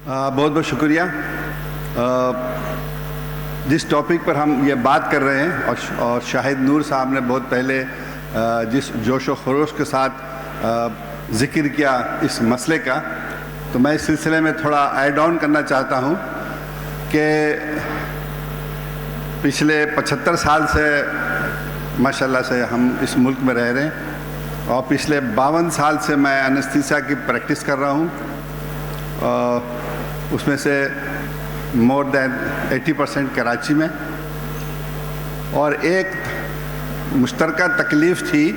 बहुत बहुत शुक्रिया। जिस टॉपिक पर हम ये बात कर रहे हैं और शाहिद नूर साहब ने बहुत पहले जिस जोश व खरोश के साथ ज़िक्र किया इस मसले का, तो मैं इस सिलसिले में थोड़ा ऐड ऑन करना चाहता हूँ कि पिछले 75 साल से माशाल्लाह से हम इस मुल्क में रह रहे हैं और पिछले 52 साल से मैं एनेस्थीसिया की प्रैक्टिस कर रहा हूँ। उसमें से मोर देन 80% कराची में, और एक मुश्तरका तकलीफ़ थी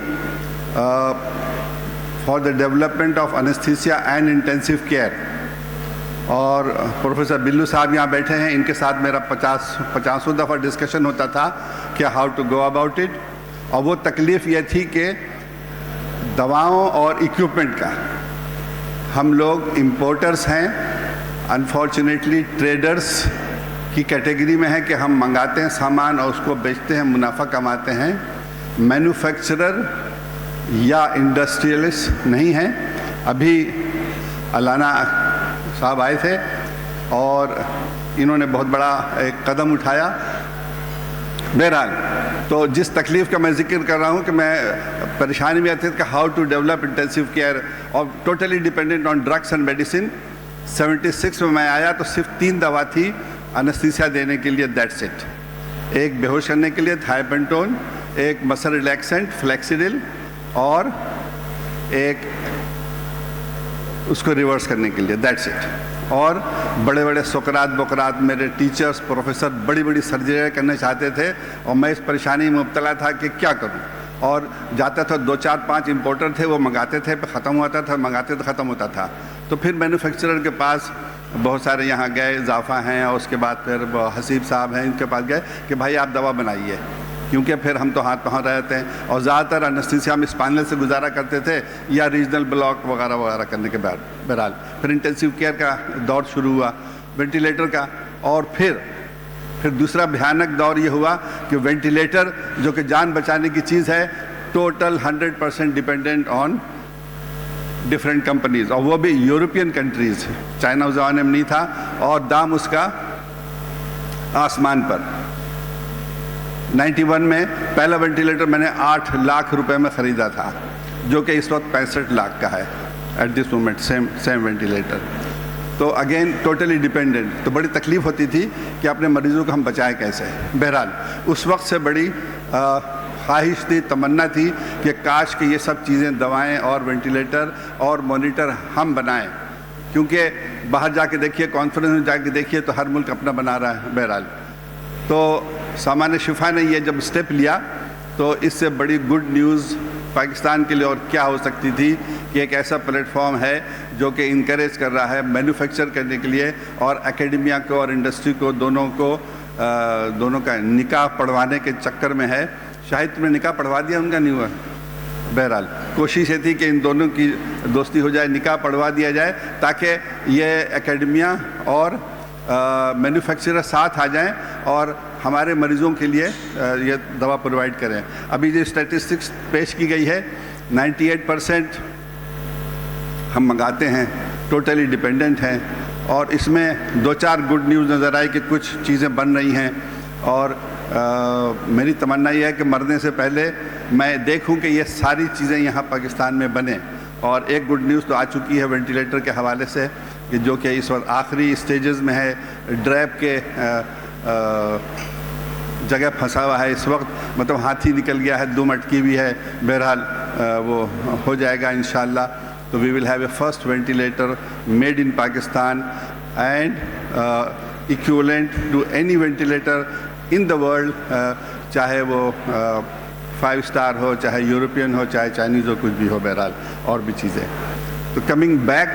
for the development of anaesthesia and intensive care. और प्रोफेसर बिल्लू साहब यहाँ बैठे हैं, इनके साथ मेरा 50 दफ़ा डिस्कशन होता था कि how to go about it. और वो तकलीफ़ ये थी कि दवाओं और इक्विपमेंट का हम लोग इम्पोर्टर्स हैं, अनफॉर्चुनेटली ट्रेडर्स की कैटेगरी में है कि हम मंगाते हैं सामान और उसको बेचते हैं, मुनाफा कमाते हैं। मैन्युफैक्चरर या इंडस्ट्रियलिस्ट नहीं हैं। अभी अलाना साहब आए थे और इन्होंने बहुत बड़ा एक कदम उठाया। बहरहाल, तो जिस तकलीफ़ का मैं ज़िक्र कर रहा हूँ कि मैं परेशानी में आती थी कि how to develop intensive care और totally dependent on drugs and medicine. 76 में मैं आया तो सिर्फ 3 दवा थी एनेस्थीसिया देने के लिए, दैट्स इट। एक बेहोश करने के लिए थायपेंटोन, एक मसल रिलैक्सेंट फ्लेक्सिडिल, और एक उसको रिवर्स करने के लिए, दैट्स इट। और बड़े बड़े सुकरात बकरात मेरे टीचर्स प्रोफेसर बड़ी बड़ी सर्जरी करना चाहते थे और मैं इस परेशानी में मुब्तला था कि क्या करूं। और जाता था, 2 4 5 इम्पोर्टर थे, वो मंगाते थे, ख़त्म होता था, मंगाते तो ख़त्म होता था। तो फिर मैन्युफैक्चरर के पास बहुत सारे यहाँ गए, ज़ाफ़ा हैं और उसके बाद फिर हसीब साहब हैं, इनके पास गए कि भाई आप दवा बनाइए, क्योंकि फिर हम तो हाथ पाँव रहते हैं। और ज़्यादातर एनेस्थीसिया में स्पाइनल से गुजारा करते थे या रीजनल ब्लॉक वगैरह वगैरह करने के बाद। बहरहाल फिर इंटेंसिव केयर का दौर शुरू हुआ, वेंटिलेटर का। और फिर दूसरा भयानक दौर ये हुआ कि वेंटिलेटर, जो कि जान बचाने की चीज़ है, total 100% dependent on different companies, और वो भी यूरोपियन कंट्रीज़। चाइना उस ज़माने में नहीं था और दाम उसका आसमान पर। 91 में पहला वेंटिलेटर मैंने 8 लाख रुपए में ख़रीदा था, जो कि इस वक्त 65 लाख का है at this moment, same ventilator. तो अगेन टोटली डिपेंडेंट। तो बड़ी तकलीफ़ होती थी कि अपने मरीज़ों को हम बचाएं कैसे। बहरहाल उस वक्त से बड़ी ख्वाहिश थी, तमन्ना थी कि काश कि ये सब चीज़ें, दवाएं और वेंटिलेटर और मॉनिटर हम बनाएं, क्योंकि बाहर जाके देखिए, कॉन्फ्रेंस में जाके देखिए तो हर मुल्क अपना बना रहा है। बहरहाल तो सामान्य शिफा ने ये जब स्टेप लिया तो इससे बड़ी गुड न्यूज़ पाकिस्तान के लिए और क्या हो सकती थी कि एक ऐसा प्लेटफॉर्म है जो कि इनकरेज कर रहा है मैन्युफैक्चर करने के लिए, और एकेडमिया को और इंडस्ट्री को दोनों का निकाह पढ़वाने के चक्कर में है। शायद तुमने निकाह पढ़वा दिया, उनका नहीं हुआ। बहरहाल कोशिश ये थी कि इन दोनों की दोस्ती हो जाए, निकाह पढ़वा दिया जाए, ताकि ये एकेडमिया और मैन्युफैक्चरर साथ आ जाएं और हमारे मरीज़ों के लिए ये दवा प्रोवाइड करें। अभी जो स्टैटिस्टिक्स पेश की गई है, 98% हम मंगाते हैं, टोटली डिपेंडेंट हैं। और इसमें 2 4 गुड न्यूज़ नज़र आई कि कुछ चीज़ें बन रही हैं। और मेरी तमन्ना ये है कि मरने से पहले मैं देखूं कि ये सारी चीज़ें यहाँ पाकिस्तान में बने। और एक गुड न्यूज़ तो आ चुकी है वेंटिलेटर के हवाले से, कि जो कि इस वक्त आखिरी स्टेजेस में है, ड्रैप के जगह फंसा हुआ है इस वक्त, मतलब हाथी निकल गया है, 2 मटकी भी है। बहरहाल वो हो जाएगा इंशाअल्लाह। तो we will have a first ventilator made in Pakistan and equivalent to any ventilator in the world, चाहे वो 5 स्टार हो, चाहे यूरोपियन हो, चाहे चाइनीज़ हो, कुछ भी हो। बहरहाल और भी चीज़ें। तो कमिंग बैक,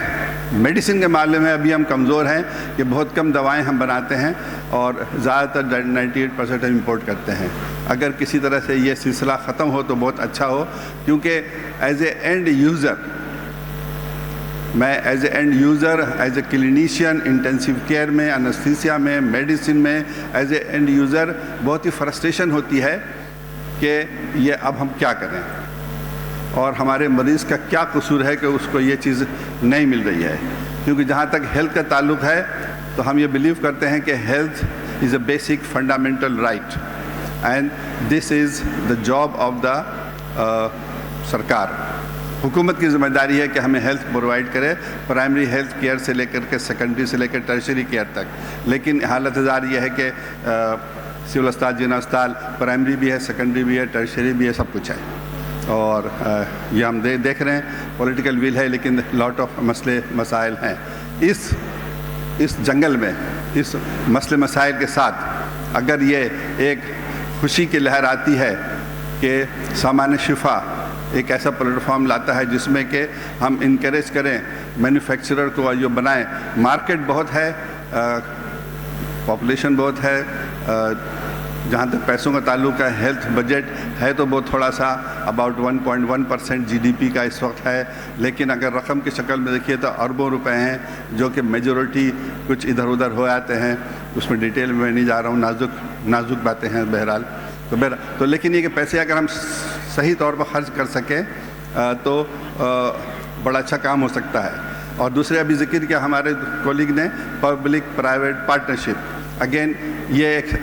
मेडिसिन के मामले में अभी हम कमज़ोर हैं कि बहुत कम दवाएं हम बनाते हैं और ज़्यादातर 98% हम इंपोर्ट करते हैं। अगर किसी तरह से ये सिलसिला ख़त्म हो तो बहुत अच्छा हो, क्योंकि एज ए एंड यूज़र, मैं as a clinician intensive care में, एनेस्थीसिया में, मेडिसिन में, एज ए एंड यूज़र बहुत ही फ्रस्ट्रेशन होती है कि ये अब हम क्या करें और हमारे मरीज़ का क्या कसूर है कि उसको ये चीज़ नहीं मिल रही है। کیونکہ جہاں تک ہیلتھ کا تعلق ہے تو ہم یہ بلیو کرتے ہیں کہ health is a basic fundamental right and this is the job of the سرکار. حکومت کی ذمہ داری ہے کہ ہمیں ہیلتھ پرووائڈ کرے، پرائمری ہیلتھ کیئر سے لے کر کے سیکنڈری سے لے کر ٹرشری کیئر تک. لیکن حالت زار یہ ہے کہ سول اسپتال، جنرل اسپتال پرائمری بھی ہے، سیکنڈری بھی ہے، ٹرشری بھی ہے، سب کچھ ہے. اور یہ ہم دیکھ رہے ہیں پولیٹیکل ویل ہے لیکن لاٹ آف مسئلے مسائل ہیں. اس جنگل میں اس مسئلے مسائل کے ساتھ اگر یہ ایک خوشی کی لہر آتی ہے کہ سامان شفا ایک ایسا پلیٹ فارم لاتا ہے جس میں کہ ہم انکریج کریں مینوفیکچرر کو، جو بنائیں. مارکیٹ بہت ہے، پاپولیشن بہت ہے، جہاں تک پیسوں کا تعلق ہے ہیلتھ بجٹ ہے تو بہت تھوڑا سا اباؤٹ 1.1% GDP کا اس وقت ہے. لیکن اگر رقم کی شکل میں دیکھیے تو اربوں روپے ہیں جو کہ میجورٹی کچھ ادھر ادھر ہو جاتے ہیں. اس میں ڈیٹیل میں نہیں جا رہا ہوں، نازک باتیں ہیں بہرحال. تو لیکن یہ کہ پیسے اگر ہم صحیح طور پر خرچ کر سکیں تو بڑا اچھا کام ہو سکتا ہے. اور دوسرے ابھی ذکر کیا ہمارے کولیگ نے پبلک پرائیویٹ پارٹنرشپ. اگین یہ ایک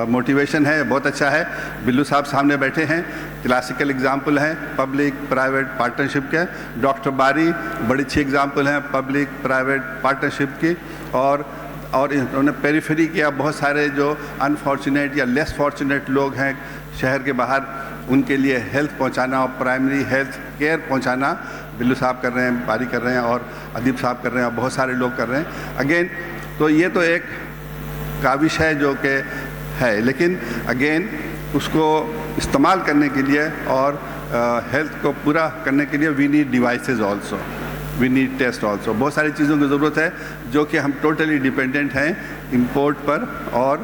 موٹیویشن ہے، بہت اچھا ہے. بلو صاحب سامنے بیٹھے ہیں، کلاسیکل اگزامپل ہیں پبلک پرائیویٹ پارٹنرشپ کے. ڈاکٹر باری بڑی اچھی اگزامپل ہیں پبلک پرائیویٹ پارٹنرشپ کی. اور انہوں نے پیریفری کیا، بہت سارے جو انفارچونیٹ یا لیس فارچونیٹ لوگ ہیں شہر کے باہر، ان کے لیے ہیلتھ پہنچانا اور پرائمری ہیلتھ کیئر پہنچانا بلو صاحب کر رہے ہیں، باری کر رہے ہیں، اور ادیب صاحب کر رہے ہیں، اور بہت سارے لوگ کر رہے ہیں. اگین تو یہ تو ایک کاوش ہے جو کہ ہے، لیکن اگین اس کو استعمال کرنے کے لیے اور ہیلتھ کو پورا کرنے کے لیے we need devices also, we need test also. بہت ساری چیزوں کی ضرورت ہے جو کہ ہم ٹوٹلی ڈیپینڈنٹ ہیں امپورٹ پر اور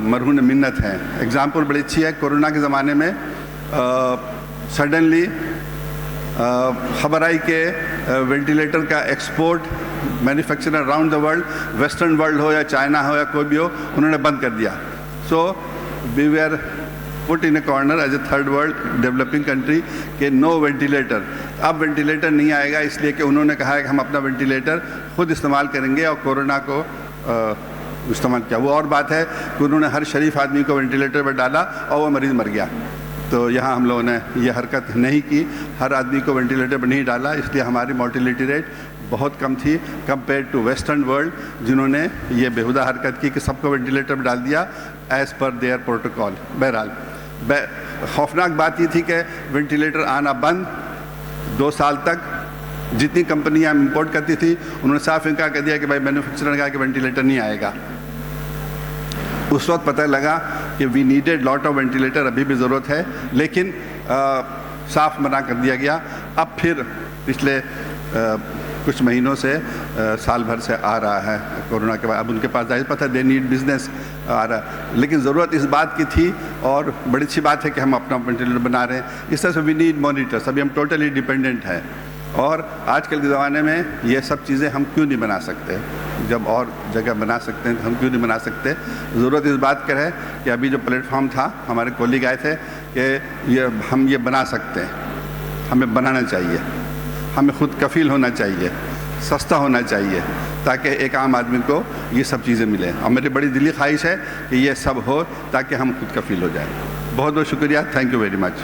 مرہون منت ہیں. ایگزامپل بڑی اچھی ہے، کورونا کے زمانے میں سڈنلی خبر آئی کہ وینٹیلیٹر کا export manufacturer around the world, western world ہو یا چائنا ہو یا کوئی بھی ہو، انہوں نے بند کر دیا. So we were put in a corner as a third world developing country کہ نو وینٹیلیٹر. اب وینٹیلیٹر نہیں آئے گا اس لیے کہ انہوں نے کہا ہے کہ ہم اپنا وینٹیلیٹر خود استعمال کریں گے، اور کورونا کو استعمال کیا. وہ اور بات ہے کہ انہوں نے ہر شریف آدمی کو وینٹیلیٹر پر ڈالا اور وہ مریض مر گیا. تو یہاں ہم لوگوں نے یہ حرکت نہیں کی، ہر آدمی کو وینٹیلیٹر پر نہیں ڈالا، اس لیے ہماری مورٹیلیٹی ریٹ بہت کم تھی کمپیئر ٹو ویسٹرن ورلڈ جنہوں نے یہ بےہودہ حرکت کی کہ سب کو وینٹیلیٹر پر ڈال دیا ایز پر دیئر پروٹوکال. بہرحال خوفناک بات یہ تھی کہ وینٹیلیٹر آنا بند 2 سال تک. جتنی کمپنیاں امپورٹ کرتی تھی انہوں نے صاف انکار کر دیا کہ بھائی مینوفیکچرر نے کہا کہ وینٹیلیٹر نہیں آئے گا. اس وقت پتہ لگا کہ we needed lot of ventilator, ابھی بھی ضرورت ہے، لیکن صاف منع کر دیا گیا. اب پھر پچھلے کچھ مہینوں سے سال بھر سے آ رہا ہے کورونا کے بعد. اب ان کے پاس ظاہر پتہ دے نیڈ بزنس آ رہا ہے، لیکن ضرورت اس بات کی تھی اور بڑی اچھی بات ہے کہ ہم اپنا وینٹیلیٹر بنا رہے ہیں. اس طرح سے وی نیڈ مانیٹرس. ابھی ہم ٹوٹلی ڈیپینڈنٹ ہیں. اور آج کل کے زمانے میں یہ سب چیزیں ہم کیوں نہیں بنا سکتے؟ جب اور جگہ بنا سکتے ہیں تو ہم کیوں نہیں بنا سکتے؟ ضرورت اس بات کا ہے کہ ابھی جو پلیٹ فارم تھا ہمارے کولیگ آئے تھے کہ ہم یہ بنا سکتے ہیں، ہمیں بنانا چاہیے، ہمیں خود کفیل ہونا چاہیے، سستا ہونا چاہیے تاکہ ایک عام آدمی کو یہ سب چیزیں ملیں. اور میری بڑی دلی خواہش ہے کہ یہ سب ہو تاکہ ہم خود کفیل ہو جائیں. بہت بہت شکریہ. Thank you very much.